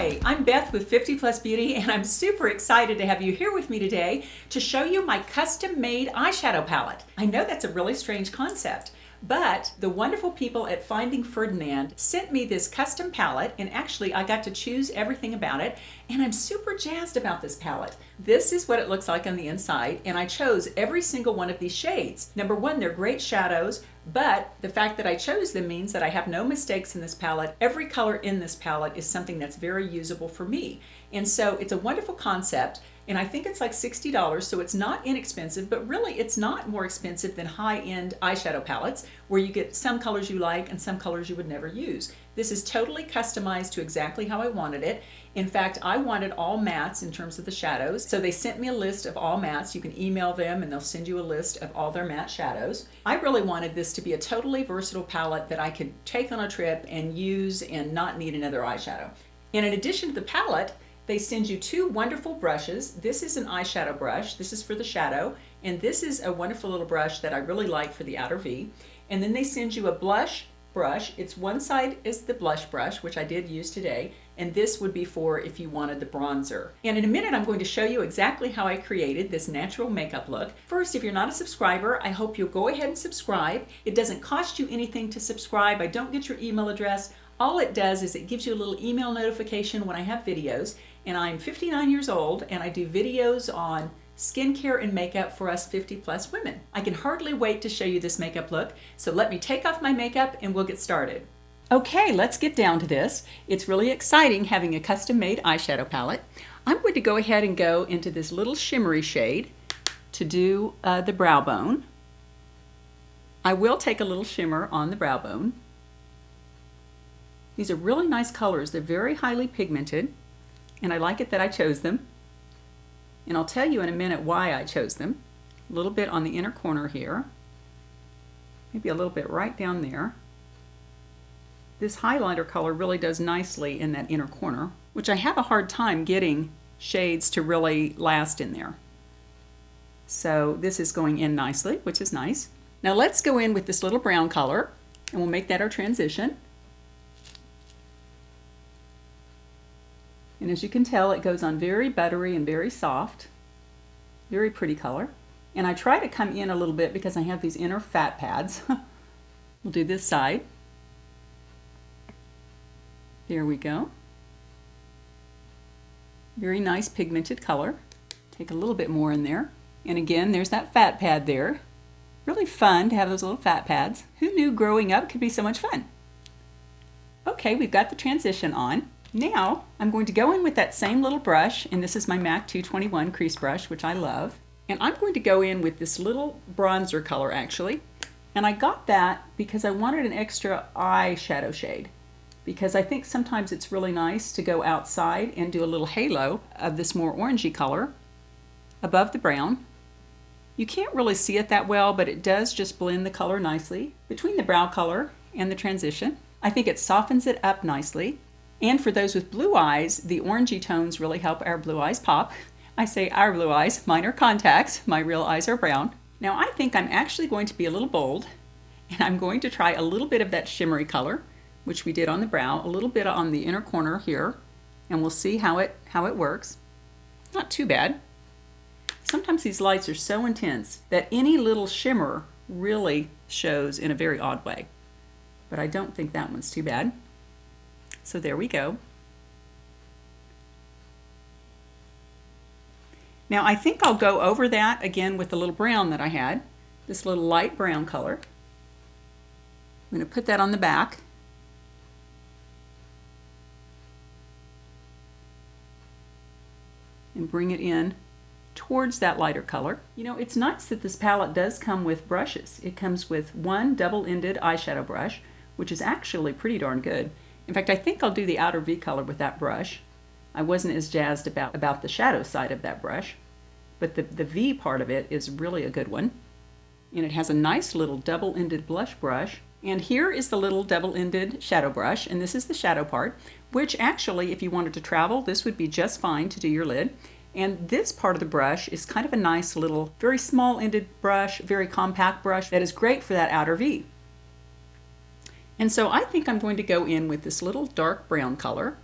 Hi, I'm Beth with 50 Plus Beauty, and I'm super excited to have you here with me today to show you my custom-made eyeshadow palette. I know that's a really strange concept, but the wonderful people at Finding Ferdinand sent me this custom palette, and actually I got to choose everything about it, and I'm super jazzed about this palette. This is what it looks like on the inside, and I chose every single one of these shades. Number one, they're great shadows, but the fact that I chose them means that I have no mistakes in this palette. Every color in this palette is something that's very usable for me. And so it's a wonderful concept, and I think it's like $60, so it's not inexpensive, but really it's not more expensive than high-end eyeshadow palettes where you get some colors you like and some colors you would never use. This is totally customized to exactly how I wanted it. In fact, I wanted all mattes in terms of the shadows, so they sent me a list of all mattes. You can email them and they'll send you a list of all their matte shadows. I really wanted this to be a totally versatile palette that I could take on a trip and use and not need another eyeshadow. And in addition to the palette, they send you two wonderful brushes. This is an eyeshadow brush. This is for the shadow. And this is a wonderful little brush that I really like for the outer V. And then they send you a blush brush. It's one side is the blush brush, which I did use today. And this would be for if you wanted the bronzer. And in a minute, I'm going to show you exactly how I created this natural makeup look. First, if you're not a subscriber, I hope you'll go ahead and subscribe. It doesn't cost you anything to subscribe. I don't get your email address. All it does is it gives you a little email notification when I have videos. And I'm 59 years old and I do videos on skincare and makeup for us 50 plus women. I can hardly wait to show you this makeup look. So let me take off my makeup and we'll get started. Okay, let's get down to this. It's really exciting having a custom made eyeshadow palette. I'm going to go ahead and go into this little shimmery shade to do the brow bone. I will take a little shimmer on the brow bone. These are really nice colors. They're very highly pigmented, and I like it that I chose them. And I'll tell you in a minute why I chose them. A little bit on the inner corner here, maybe a little bit right down there. This highlighter color really does nicely in that inner corner, which I have a hard time getting shades to really last in there. So this is going in nicely, which is nice. Now let's go in with this little brown color, and we'll make that our transition. And as you can tell, it goes on very buttery and very soft. Very pretty color. And I try to come in a little bit because I have these inner fat pads. We'll do this side. There we go. Very nice pigmented color. Take a little bit more in there. And again, there's that fat pad there. Really fun to have those little fat pads. Who knew growing up could be so much fun? Okay, we've got the transition on. Now I'm going to go in with that same little brush, and this is my MAC 221 crease brush, which I love. And I'm going to go in with this little bronzer color actually. And I got that because I wanted an extra eyeshadow shade, because I think sometimes it's really nice to go outside and do a little halo of this more orangey color above the brown. You can't really see it that well, but it does just blend the color nicely between the brow color and the transition. I think it softens it up nicely. And for those with blue eyes, the orangey tones really help our blue eyes pop. I say our blue eyes, mine are contacts, my real eyes are brown. Now I think I'm actually going to be a little bold, and I'm going to try a little bit of that shimmery color, which we did on the brow, a little bit on the inner corner here, and we'll see how it works. Not too bad. Sometimes these lights are so intense that any little shimmer really shows in a very odd way. But I don't think that one's too bad. So there we go. Now I think I'll go over that again with the little brown that I had, this little light brown color. I'm going to put that on the back. And bring it in towards that lighter color. You know, it's nice that this palette does come with brushes. It comes with one double-ended eyeshadow brush, which is actually pretty darn good. In fact, I think I'll do the outer V color with that brush. I wasn't as jazzed about the shadow side of that brush, but the V part of it is really a good one. And it has a nice little double-ended blush brush. And here is the little double-ended shadow brush, and this is the shadow part, which actually, if you wanted to travel, this would be just fine to do your lid. And this part of the brush is kind of a nice little, very small-ended brush, very compact brush that is great for that outer V. And so I think I'm going to go in with this little dark brown color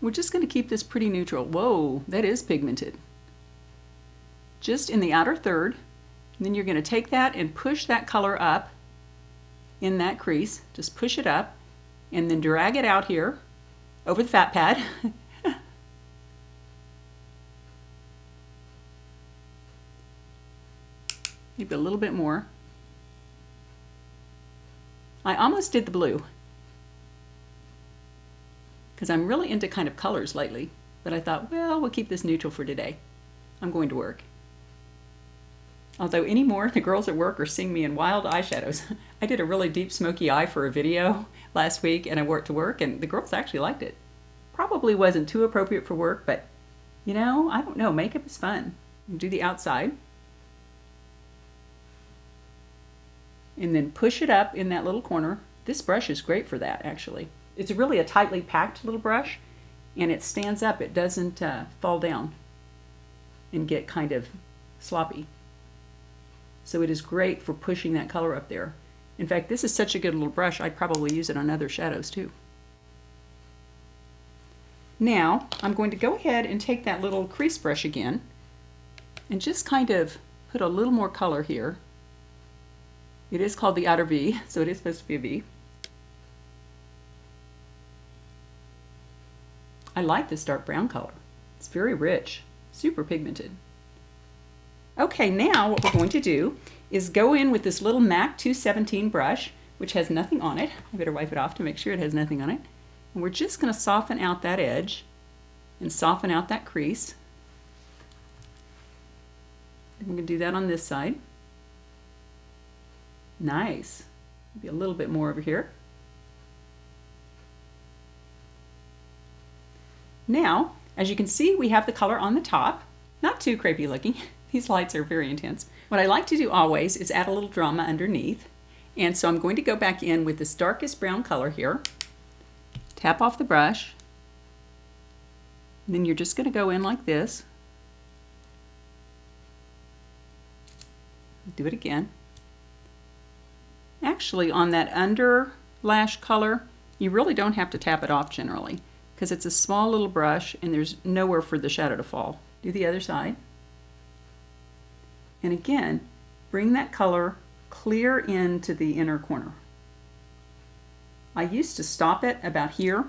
We're just going to keep this pretty neutral. Whoa, that is pigmented. Just in the outer third. And then you're going to take that and push that color up in that crease. Just push it up and then drag it out here over the fat pad. Maybe a little bit more. I almost did the blue because I'm really into kind of colors lately, but I thought, well, we'll keep this neutral for today. I'm going to work. Although anymore, the girls at work are seeing me in wild eyeshadows. I did a really deep smoky eye for a video last week and I wore it to work and the girls actually liked it. Probably wasn't too appropriate for work, but you know, I don't know, makeup is fun. Do the outside. And then push it up in that little corner. This brush is great for that, actually. It's really a tightly packed little brush, and it stands up. It doesn't fall down and get kind of sloppy. So it is great for pushing that color up there. In fact, this is such a good little brush, I'd probably use it on other shadows too. Now, I'm going to go ahead and take that little crease brush again and just kind of put a little more color here. It is called the outer V, so it is supposed to be a V. I like this dark brown color. It's very rich, super pigmented. Okay, now what we're going to do is go in with this little MAC 217 brush, which has nothing on it. I better wipe it off to make sure it has nothing on it. And we're just going to soften out that edge and soften out that crease. And we're going to do that on this side. Nice. Maybe a little bit more over here. Now, as you can see, we have the color on the top. Not too crepey looking. These lights are very intense. What I like to do always is add a little drama underneath. And so I'm going to go back in with this darkest brown color here. Tap off the brush. And then you're just going to go in like this. Do it again. Actually, on that under lash color, you really don't have to tap it off generally because it's a small little brush and there's nowhere for the shadow to fall. Do the other side. And again, bring that color clear into the inner corner. I used to stop it about here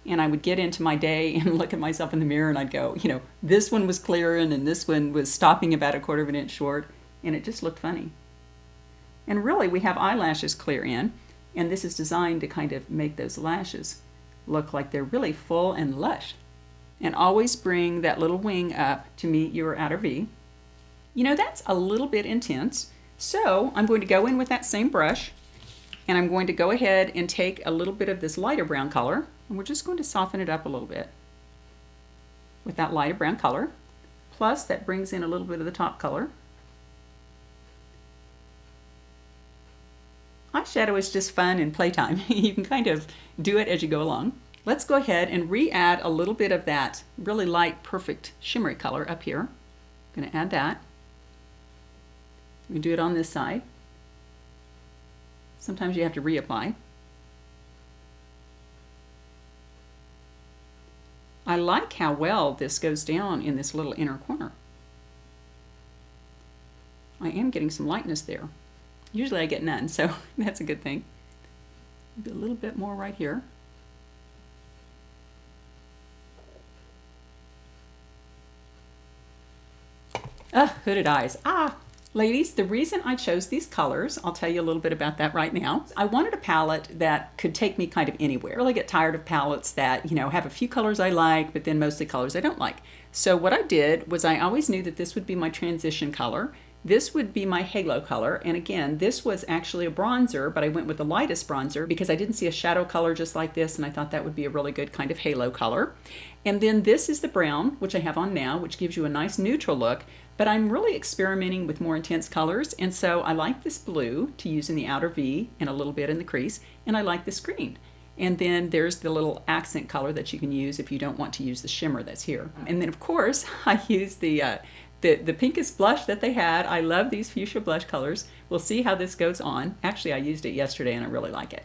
and I would get into my day and look at myself in the mirror and I'd go, you know, this one was clearing and this one was stopping about 1/4 of an inch short, and it just looked funny. And really we have eyelashes clear in, and this is designed to kind of make those lashes look like they're really full and lush. And always bring that little wing up to meet your outer V. You know, that's a little bit intense, so I'm going to go in with that same brush and I'm going to go ahead and take a little bit of this lighter brown color and we're just going to soften it up a little bit with that lighter brown color. Plus that brings in a little bit of the top color. Eyeshadow is just fun and playtime. You can kind of do it as you go along. Let's go ahead and re-add a little bit of that really light, perfect shimmery color up here. I'm going to add that. We do it on this side. Sometimes you have to reapply. I like how well this goes down in this little inner corner. I am getting some lightness there. Usually I get none, so that's a good thing. Maybe a little bit more right here. Hooded eyes. Ladies, the reason I chose these colors, I'll tell you a little bit about that right now. I wanted a palette that could take me kind of anywhere. I really get tired of palettes that, you know, have a few colors I like, but then mostly colors I don't like. So what I did was I always knew that this would be my transition color. This would be my halo color, and again, this was actually a bronzer, but I went with the lightest bronzer because I didn't see a shadow color just like this, and I thought that would be a really good kind of halo color. And then this is the brown, which I have on now, which gives you a nice neutral look, but I'm really experimenting with more intense colors, and so I like this blue to use in the outer V and a little bit in the crease, and I like this green. And then there's the little accent color that you can use if you don't want to use the shimmer that's here. And then of course, I use the pinkest blush that they had. I love these fuchsia blush colors. We'll see how this goes on. Actually, I used it yesterday and I really like it.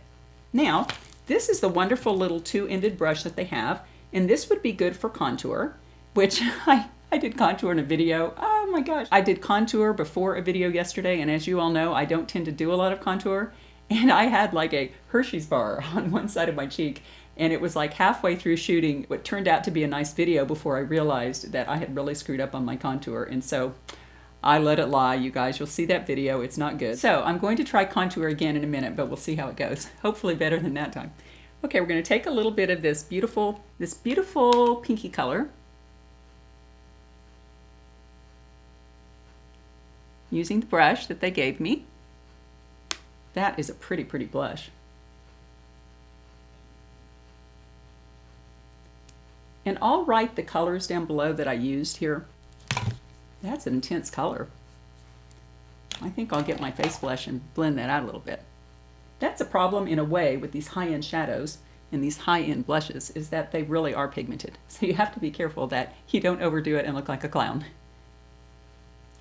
Now, this is the wonderful little two-ended brush that they have. And this would be good for contour, which I did contour in a video. Oh my gosh. I did contour before a video yesterday, and as you all know, I don't tend to do a lot of contour. And I had like a Hershey's bar on one side of my cheek, and it was like halfway through shooting what turned out to be a nice video before I realized that I had really screwed up on my contour. And so I let it lie, you guys. You'll see that video. It's not good. So I'm going to try contour again in a minute, but we'll see how it goes. Hopefully better than that time. Okay, we're going to take a little bit of this beautiful pinky color, using the brush that they gave me. That is a pretty blush. And I'll write the colors down below that I used here. That's an intense color. I think I'll get my face blush and blend that out a little bit. That's a problem in a way with these high-end shadows and these high-end blushes, is that they really are pigmented. So you have to be careful that you don't overdo it and look like a clown.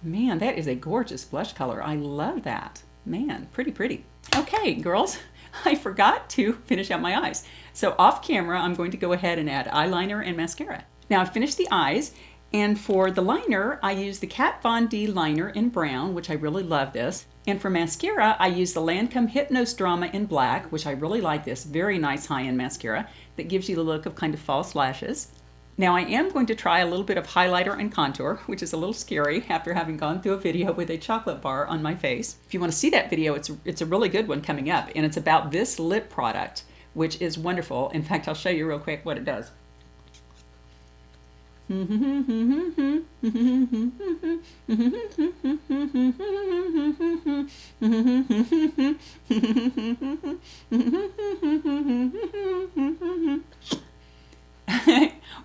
Man, that is a gorgeous blush color. I love that. Man, pretty. Okay, girls, I forgot to finish out my eyes. So off camera, I'm going to go ahead and add eyeliner and mascara. Now I've finished the eyes, and for the liner, I use the Kat Von D liner in brown, which I really love this. And for mascara, I use the Lancome Hypnose Drama in black, which I really like this. Very nice high-end mascara that gives you the look of kind of false lashes. Now I am going to try a little bit of highlighter and contour, which is a little scary after having gone through a video with a chocolate bar on my face. If you want to see that video, it's a really good one coming up, and it's about this lip product, which is wonderful. In fact, I'll show you real quick what it does.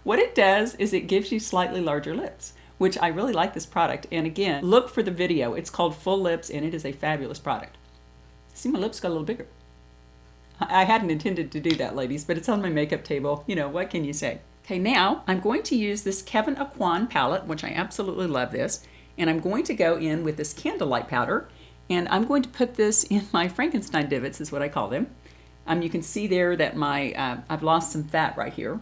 What it does is it gives you slightly larger lips, which I really like this product. And again, look for the video. It's called Full Lips, and it is a fabulous product. See, my lips got a little bigger. I hadn't intended to do that, ladies, but it's on my makeup table. You know, what can you say? Okay, now I'm going to use this Kevyn Aucoin palette, which I absolutely love this. And I'm going to go in with this Candlelight powder, and I'm going to put this in my Frankenstein divots, is what I call them. You can see there that I've lost some fat right here,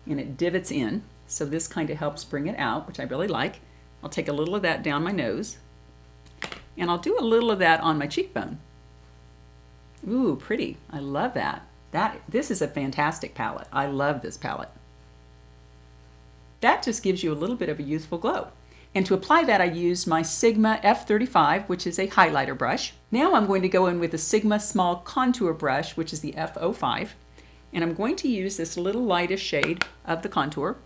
and it divots in. So this kind of helps bring it out, which I really like. I'll take a little of that down my nose, and I'll do a little of that on my cheekbone. Ooh, pretty. I love that. This is a fantastic palette. I love this palette. That just gives you a little bit of a youthful glow. And to apply that, I used my Sigma F35, which is a highlighter brush. Now I'm going to go in with the Sigma Small Contour Brush, which is the F05. And I'm going to use this little lightest shade of the contour.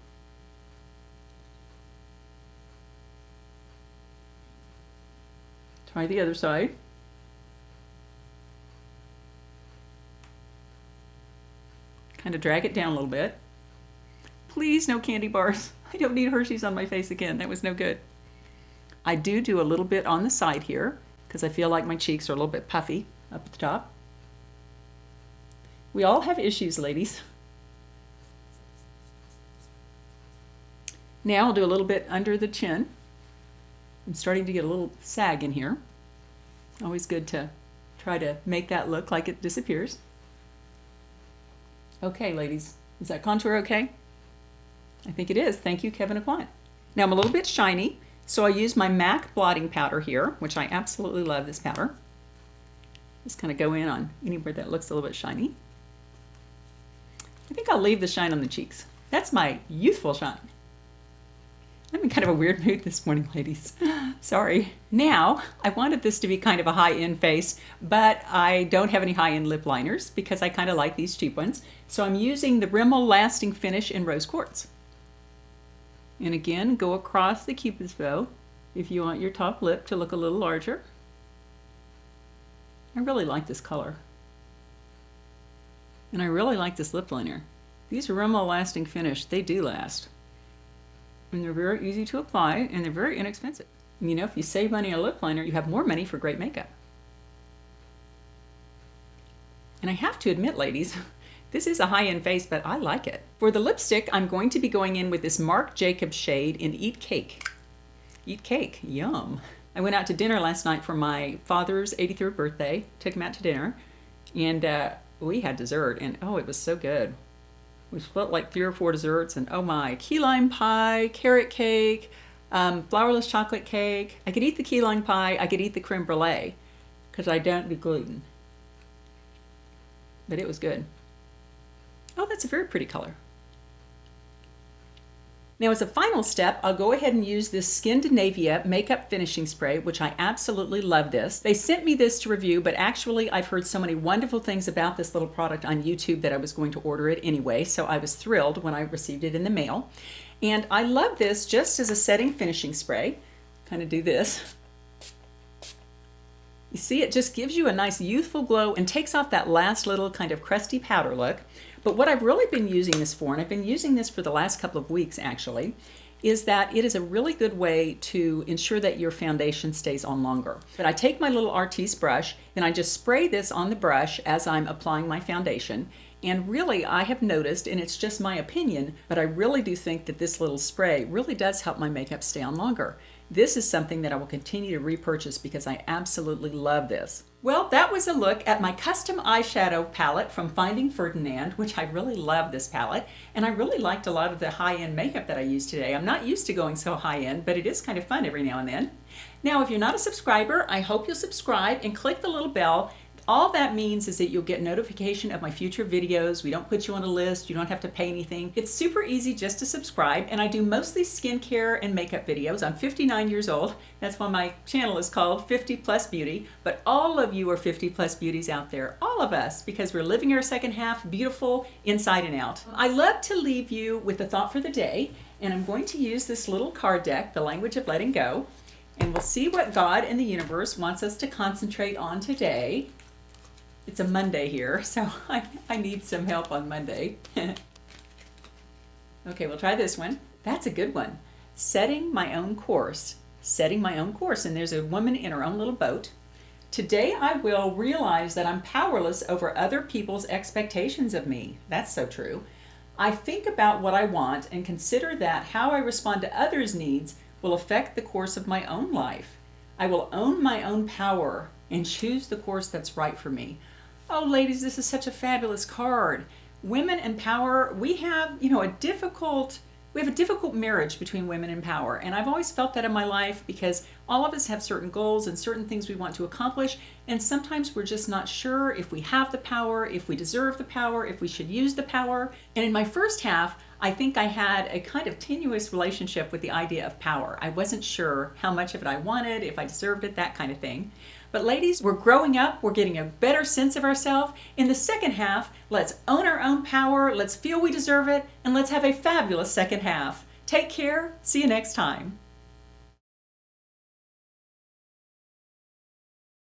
Try the other side. Kind of drag it down a little bit. Please, no candy bars. I don't need Hershey's on my face again. That was no good. I do a little bit on the side here because I feel like my cheeks are a little bit puffy up at the top. We all have issues, ladies. Now I'll do a little bit under the chin. I'm starting to get a little sag in here. Always good to try to make that look like it disappears. Okay, ladies, is that contour okay? I think it is. Thank you, Kevyn Aucoin. Now I'm a little bit shiny, so I use my MAC blotting powder here, which I absolutely love this powder. Just kind of go in on anywhere that looks a little bit shiny. I think I'll leave the shine on the cheeks. That's my youthful shine. I'm in kind of a weird mood this morning, ladies. Sorry. Now, I wanted this to be kind of a high-end face, but I don't have any high-end lip liners because I kind of like these cheap ones. So I'm using the Rimmel Lasting Finish in Rose Quartz. And again, go across the Cupid's bow if you want your top lip to look a little larger. I really like this color. And I really like this lip liner. These Rimmel Lasting Finish, they do last. And they're very easy to apply, and they're very inexpensive. And you know, if you save money on a lip liner, you have more money for great makeup. And I have to admit, ladies, this is a high-end face, but I like it. For the lipstick, I'm going to be going in with this Marc Jacobs shade in Eat Cake. Eat cake, yum. I went out to dinner last night for my father's 83rd birthday. Took him out to dinner, and we had dessert, and oh, it was so good. We split like 3 or 4 desserts, and oh my, key lime pie, carrot cake, flourless chocolate cake. I could eat the key lime pie, I could eat the creme brulee, because I don't do gluten. But it was good. Oh, that's a very pretty color. Now as a final step, I'll go ahead and use this Skindinavia makeup finishing spray, which I absolutely love this. They sent me this to review, but actually I've heard so many wonderful things about this little product on YouTube that I was going to order it anyway, so I was thrilled when I received it in the mail. And I love this just as a setting finishing spray. Kind of do this. You see, it just gives you a nice youthful glow and takes off that last little kind of crusty powder look. But what I've really been using this for, and I've been using this for the last couple of weeks actually, is that it is a really good way to ensure that your foundation stays on longer. But I take my little Artiste brush and I just spray this on the brush as I'm applying my foundation. And really, I have noticed, and it's just my opinion, but I really do think that this little spray really does help my makeup stay on longer. This is something that I will continue to repurchase because I absolutely love this. Well, that was a look at my custom eyeshadow palette from Finding Ferdinand, which I really love this palette, and I really liked a lot of the high-end makeup that I used today. I'm not used to going so high-end, but it is kind of fun every now and then. Now, if you're not a subscriber, I hope you'll subscribe and click the little bell. All that means is that you'll get notification of my future videos. We don't put you on a list. You don't have to pay anything. It's super easy just to subscribe, and I do mostly skincare and makeup videos. I'm 59 years old. That's why my channel is called 50 Plus Beauty, but all of you are 50 Plus Beauties out there. All of us, because we're living our second half beautiful inside and out. I love to leave you with a thought for the day, and I'm going to use this little card deck, The Language of Letting Go, and we'll see what God and the universe wants us to concentrate on today. It's a Monday here, so I need some help on Monday. Okay, we'll try this one. That's a good one. Setting my own course. Setting my own course. And there's a woman in her own little boat. Today I will realize that I'm powerless over other people's expectations of me. That's so true. I think about what I want and consider that how I respond to others' needs will affect the course of my own life. I will own my own power and choose the course that's right for me. Oh, ladies, this is such a fabulous card. Women and power, we have, a difficult marriage between women and power. And I've always felt that in my life because all of us have certain goals and certain things we want to accomplish. And sometimes we're just not sure if we have the power, if we deserve the power, if we should use the power. And in my first half, I think I had a kind of tenuous relationship with the idea of power. I wasn't sure how much of it I wanted, if I deserved it, that kind of thing. But ladies, we're growing up, we're getting a better sense of ourselves. In the second half, let's own our own power, let's feel we deserve it, and let's have a fabulous second half. Take care, see you next time.